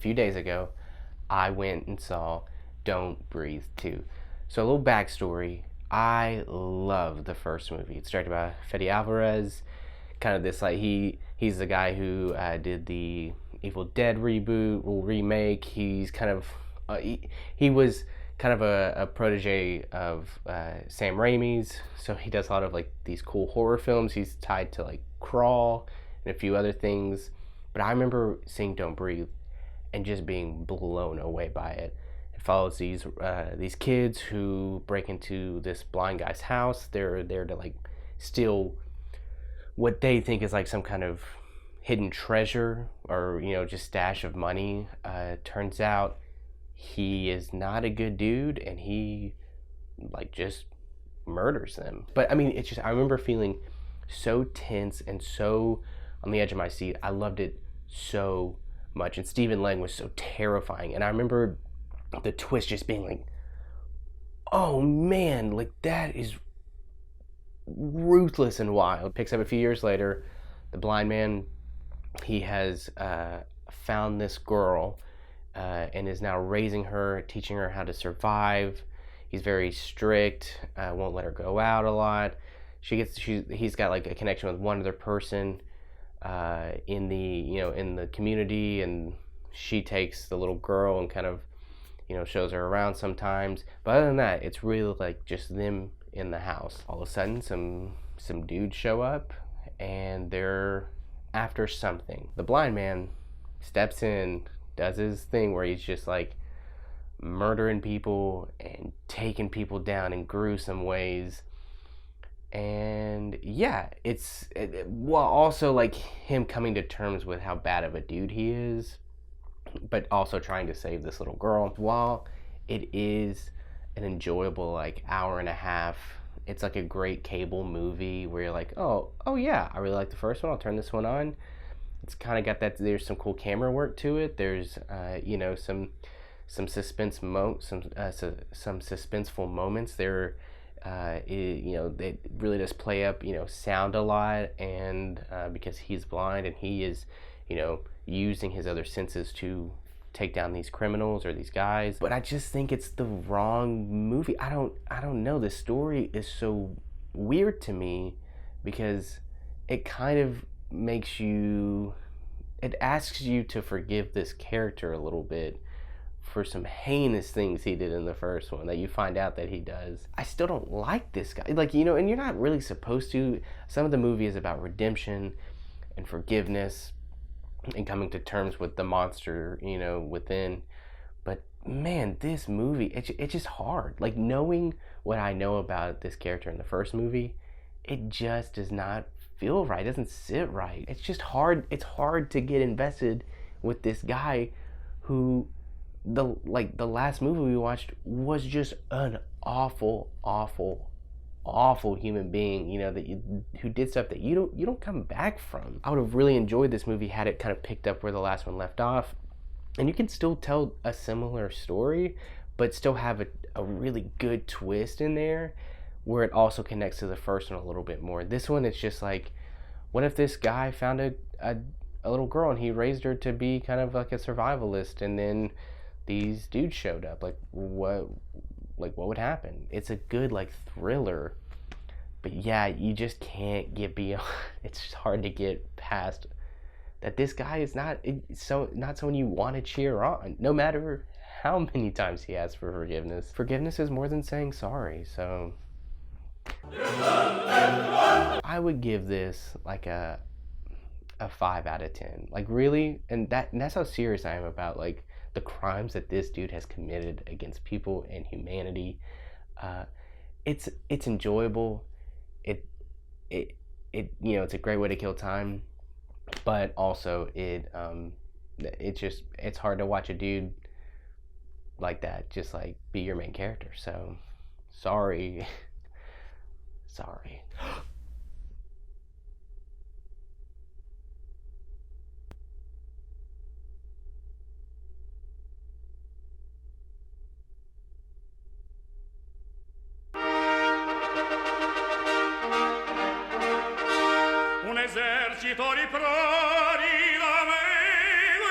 few days ago, I went and saw Don't Breathe 2. So a little backstory. I love the first movie. It's directed by Fede Alvarez. Kind of this like he's the guy who did the Evil Dead reboot or remake. He's kind of he was kind of a protege of Sam Raimi's. So he does a lot of like these cool horror films. He's tied to like Crawl and a few other things. But I remember seeing Don't Breathe and just being blown away by it. It follows these kids who break into this blind guy's house. They're there to like steal what they think is like some kind of hidden treasure or just stash of money. Turns out he is not a good dude, and he like just murders them. But I mean, it's just I remember feeling so tense and so on the edge of my seat. I loved it so much, and Stephen Lang was so terrifying. And I remember the twist just being like, oh man, like that is ruthless and wild. Picks up a few years later. The blind man, he has found this girl and is now raising her, teaching her how to survive. He's very strict, won't let her go out a lot. He's got like a connection with one other person in the community, and she takes the little girl and kind of shows her around sometimes. But other than that, it's really like just them in the house. All of a sudden, some dudes show up, and they're after something. The blind man steps in, does his thing where he's just like murdering people and taking people down in gruesome ways. And yeah, well, also like him coming to terms with how bad of a dude he is, but also trying to save this little girl. While it is an enjoyable like hour and a half, it's like a great cable movie where you're like, oh yeah, I really like the first one, I'll turn this one on. It's kind of got that, there's some cool camera work to it. There's some some suspenseful moments there. It really does play up sound a lot, and because he's blind and he is using his other senses to take down these criminals or these guys. But I just think it's the wrong movie. I don't know, the story is so weird to me because it kind of it asks you to forgive this character a little bit for some heinous things he did in the first one that you find out that he does. I still don't like this guy. Like, and you're not really supposed to. Some of the movie is about redemption and forgiveness and coming to terms with the monster, within. But man, this movie, it's just hard. Like, knowing what I know about this character in the first movie, it just does not feel right. It doesn't sit right. It's just hard. It's hard to get invested with this guy who the last movie we watched was just an awful human being, who did stuff that you don't come back from. I would have really enjoyed this movie had it kind of picked up where the last one left off, and you can still tell a similar story but still have a really good twist in there where it also connects to the first one a little bit more. This one, it's just like, what if this guy found a little girl and he raised her to be kind of like a survivalist, and then these dudes showed up? Like, what would happen? It's a good like thriller, but yeah, you just can't get beyond. It's just hard to get past that this guy is not someone you want to cheer on, no matter how many times he asks for forgiveness. Forgiveness is more than saying sorry. So I would give this like a 5 out of 10. Like, really, and that's how serious I am about like the crimes that this dude has committed against people and humanity. It's enjoyable. It's a great way to kill time, but also it's hard to watch a dude like that just like be your main character. So sorry. Sorry. Un esercito di prodi